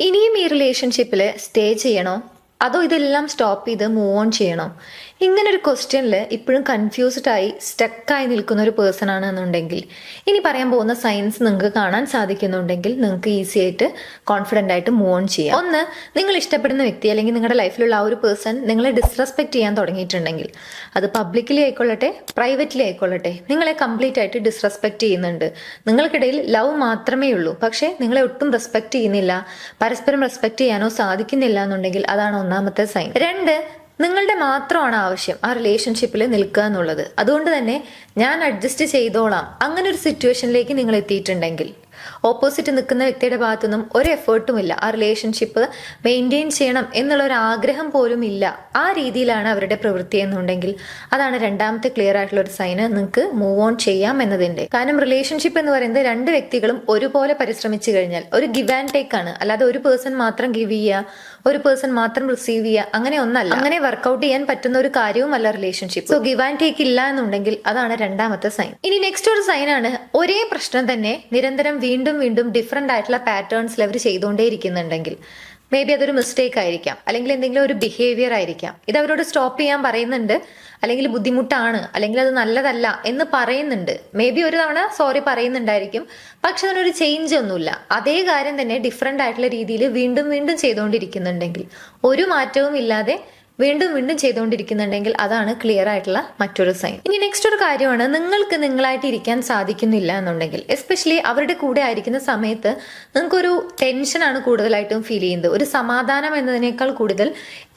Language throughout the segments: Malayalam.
ഇനിയും ഈ റിലേഷൻഷിപ്പിൽ സ്റ്റേ ചെയ്യണോ അതോ ഇതെല്ലാം സ്റ്റോപ്പ് ചെയ്ത് മൂവ് ഓൺ ചെയ്യണോ? ഇങ്ങനൊരു ക്വസ്റ്റ്യനിൽ ഇപ്പോഴും കൺഫ്യൂസ്ഡ് ആയി സ്റ്റക്കായി നിൽക്കുന്ന ഒരു പേഴ്സൺ ആണ് എന്നുണ്ടെങ്കിൽ ഇനി പറയാൻ പോകുന്ന സയൻസ് നിങ്ങൾക്ക് കാണാൻ സാധിക്കുന്നുണ്ടെങ്കിൽ നിങ്ങൾക്ക് ഈസി ആയിട്ട് കോൺഫിഡൻ്റ് ആയിട്ട് മൂവ് ഓൺ ചെയ്യാം. ഒന്ന്, നിങ്ങൾ ഇഷ്ടപ്പെടുന്ന വ്യക്തി അല്ലെങ്കിൽ നിങ്ങളുടെ ലൈഫിലുള്ള ആ ഒരു പേഴ്സൺ നിങ്ങളെ ഡിസ്റെസ്പെക്ട് ചെയ്യാൻ തുടങ്ങിയിട്ടുണ്ടെങ്കിൽ, അത് പബ്ലിക്കലി ആയിക്കൊള്ളട്ടെ പ്രൈവറ്റ്ലി ആയിക്കൊള്ളട്ടെ, നിങ്ങളെ കംപ്ലീറ്റ് ആയിട്ട് ഡിസ്റെസ്പെക്ട് ചെയ്യുന്നുണ്ട്. നിങ്ങൾക്കിടയിൽ ലവ് മാത്രമേ ഉള്ളൂ, പക്ഷേ നിങ്ങളെ ഒട്ടും റെസ്പെക്ട് ചെയ്യുന്നില്ല, പരസ്പരം റെസ്പെക്ട് ചെയ്യാനോ സാധിക്കുന്നില്ല എന്നുണ്ടെങ്കിൽ അതാണ് ഒന്നാമത്തെ സൈൻ. രണ്ട്, നിങ്ങളുടെ മാത്രമാണ് ആവശ്യം ആ റിലേഷൻഷിപ്പിൽ നിൽക്കുക എന്നുള്ളത്. അതുകൊണ്ട് തന്നെ ഞാൻ അഡ്ജസ്റ്റ് ചെയ്തോളാം അങ്ങനെ ഒരു സിറ്റുവേഷനിലേക്ക് നിങ്ങൾ എത്തിയിട്ടുണ്ടെങ്കിൽ, ഓപ്പോസിറ്റ് നിൽക്കുന്ന വ്യക്തിയുടെ ഭാഗത്തുനിന്നും ഒരു എഫേർട്ടും ഇല്ല, ആ റിലേഷൻഷിപ്പ് മെയിൻറ്റെയിൻ ചെയ്യണം എന്നുള്ള ഒരു ആഗ്രഹം പോലും ഇല്ല, ആ രീതിയിലാണ് അവരുടെ പ്രവൃത്തി എന്നുണ്ടെങ്കിൽ അതാണ് രണ്ടാമത്തെ ക്ലിയർ ആയിട്ടുള്ള ഒരു സൈന് നിങ്ങൾക്ക് മൂവ് ഓൺ ചെയ്യാം എന്നതിൻ്റെ. കാരണം റിലേഷൻഷിപ്പ് എന്ന് പറയുന്നത് രണ്ട് വ്യക്തികളും ഒരുപോലെ പരിശ്രമിച്ചു കഴിഞ്ഞാൽ ഒരു ഗിവ് ആൻഡ് ടേക്ക് ആണ്, അല്ലാതെ ഒരു പേഴ്സൺ മാത്രം ഗിവ് ചെയ്യുക ഒരു പേഴ്സൺ മാത്രം റിസീവ് ചെയ്യുക അങ്ങനെ ഒന്നല്ല. അങ്ങനെ വർക്ക്ഔട്ട് ചെയ്യാൻ പറ്റുന്ന ഒരു കാര്യവുമല്ല relationship. So give and take ഇല്ല എന്നുണ്ടെങ്കിൽ അതാണ് രണ്ടാമത്തെ സൈൻ. ഇനി നെക്സ്റ്റ് ഒരു സൈൻ ആണ്, ഒരേ പ്രശ്നം തന്നെ നിരന്തരം വീണ്ടും വീണ്ടും ഡിഫറെന്റ് ആയിട്ടുള്ള പാറ്റേൺസിൽ അവർ ചെയ്തുകൊണ്ടേയിരിക്കുന്നുണ്ടെങ്കിൽ, മേ ബി അതൊരു മിസ്റ്റേക്ക് ആയിരിക്കാം, അല്ലെങ്കിൽ എന്തെങ്കിലും ഒരു ബിഹേവിയർ ആയിരിക്കാം. ഇത് അവരോട് സ്റ്റോപ്പ് ചെയ്യാൻ പറയുന്നുണ്ട്, അല്ലെങ്കിൽ ബുദ്ധിമുട്ടാണ്, അല്ലെങ്കിൽ അത് നല്ലതല്ല എന്ന് പറയുന്നുണ്ട്. മേ ബി ഒരു തവണ സോറി പറയുന്നുണ്ടായിരിക്കും, പക്ഷെ അതിനൊരു ചേഞ്ച് ഒന്നുമില്ല. അതേ കാര്യം തന്നെ ഡിഫറെന്റ് ആയിട്ടുള്ള രീതിയിൽ വീണ്ടും വീണ്ടും ചെയ്തുകൊണ്ടിരിക്കുന്നുണ്ടെങ്കിൽ, ഒരു മാറ്റവും ഇല്ലാതെ വീണ്ടും വീണ്ടും ചെയ്തുകൊണ്ടിരിക്കുന്നുണ്ടെങ്കിൽ അതാണ് ക്ലിയർ ആയിട്ടുള്ള മറ്റൊരു സൈൻ. ഇനി നെക്സ്റ്റ് ഒരു കാര്യമാണ്, നിങ്ങൾക്ക് നിങ്ങളായിട്ട് ഇരിക്കാൻ സാധിക്കുന്നില്ല എന്നുണ്ടെങ്കിൽ, എസ്പെഷ്യലി അവരുടെ കൂടെ ആയിരിക്കുന്ന സമയത്ത് നിങ്ങൾക്കൊരു ടെൻഷനാണ് കൂടുതലായിട്ടും ഫീൽ ചെയ്യുന്നത്. ഒരു സമാധാനം എന്നതിനേക്കാൾ കൂടുതൽ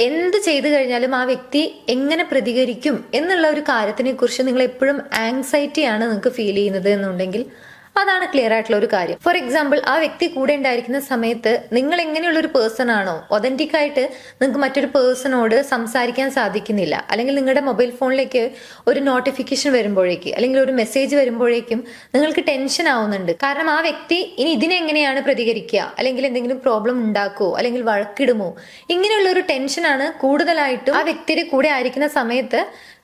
എന്ത് ചെയ്തു കഴിഞ്ഞാലും ആ വ്യക്തി എങ്ങനെ പ്രതികരിക്കും എന്നുള്ള ഒരു കാര്യത്തിനെ കുറിച്ച് നിങ്ങൾ എപ്പോഴും ആങ്സൈറ്റിയാണ് നിങ്ങൾക്ക് ഫീൽ ചെയ്യുന്നത് എന്നുണ്ടെങ്കിൽ അതാണ് ക്ലിയർ ആയിട്ടുള്ള ഒരു കാര്യം. ഫോർ എക്സാമ്പിൾ, ആ വ്യക്തി കൂടെ ഉണ്ടായിരിക്കുന്ന സമയത്ത് നിങ്ങൾ എങ്ങനെയുള്ള ഒരു പേഴ്സൺ ആണോ, ഒതന്റിക് ആയിട്ട് നിങ്ങൾക്ക് മറ്റൊരു പേഴ്സണോട് സംസാരിക്കാൻ സാധിക്കുന്നില്ല, അല്ലെങ്കിൽ നിങ്ങളുടെ മൊബൈൽ ഫോണിലേക്ക് ഒരു നോട്ടിഫിക്കേഷൻ വരുമ്പോഴേക്കും അല്ലെങ്കിൽ ഒരു മെസ്സേജ് വരുമ്പോഴേക്കും നിങ്ങൾക്ക് ടെൻഷൻ ആവുന്നുണ്ട്. കാരണം ആ വ്യക്തി ഇനി ഇതിനെങ്ങനെയാണ് പ്രതികരിക്കുക, അല്ലെങ്കിൽ എന്തെങ്കിലും പ്രോബ്ലം ഉണ്ടാക്കുമോ, അല്ലെങ്കിൽ വഴക്കിടുമോ, ഇങ്ങനെയുള്ള ഒരു ടെൻഷനാണ് കൂടുതലായിട്ടും ആ വ്യക്തിയുടെ കൂടെ ആയിരിക്കുന്ന സമയത്ത്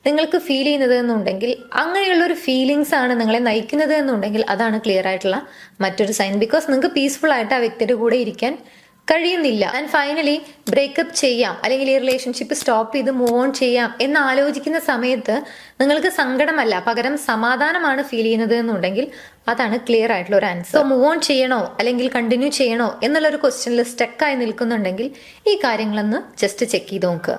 നിങ്ങൾക്ക് ഫീൽ ചെയ്യുന്നത് എന്നുണ്ടെങ്കിൽ, അങ്ങനെയുള്ള ഒരു ഫീലിങ്സ് ആണ് നിങ്ങളെ നയിക്കുന്നത് എന്നുണ്ടെങ്കിൽ അതാണ് ക്ലിയർ ആയിട്ടുള്ള മറ്റൊരു സൈൻ. ബിക്കോസ് നിങ്ങൾക്ക് പീസ്ഫുൾ ആയിട്ട് ആ വ്യക്തിയുടെ കൂടെ ഇരിക്കാൻ കഴിയുന്നില്ല. ആൻഡ് ഫൈനലി ബ്രേക്കപ്പ് ചെയ്യാം, അല്ലെങ്കിൽ ഈ റിലേഷൻഷിപ്പ് സ്റ്റോപ്പ് ചെയ്ത് മൂവ് ഓൺ ചെയ്യാം എന്ന് ആലോചിക്കുന്ന സമയത്ത് നിങ്ങൾക്ക് സങ്കടമല്ല, പകരം സമാധാനമാണ് ഫീൽ ചെയ്യുന്നത് എന്നുണ്ടെങ്കിൽ അതാണ് ക്ലിയർ ആയിട്ടുള്ള ഒരു ആൻസർ. സോ മൂവ് ഓൺ ചെയ്യണോ അല്ലെങ്കിൽ കണ്ടിന്യൂ ചെയ്യണോ എന്നുള്ളൊരു ക്വസ്റ്റ്യനിൽ സ്റ്റക്കായി നിൽക്കുന്നുണ്ടെങ്കിൽ ഈ കാര്യങ്ങളൊന്ന് ജസ്റ്റ് ചെക്ക് ചെയ്ത് നോക്കുക.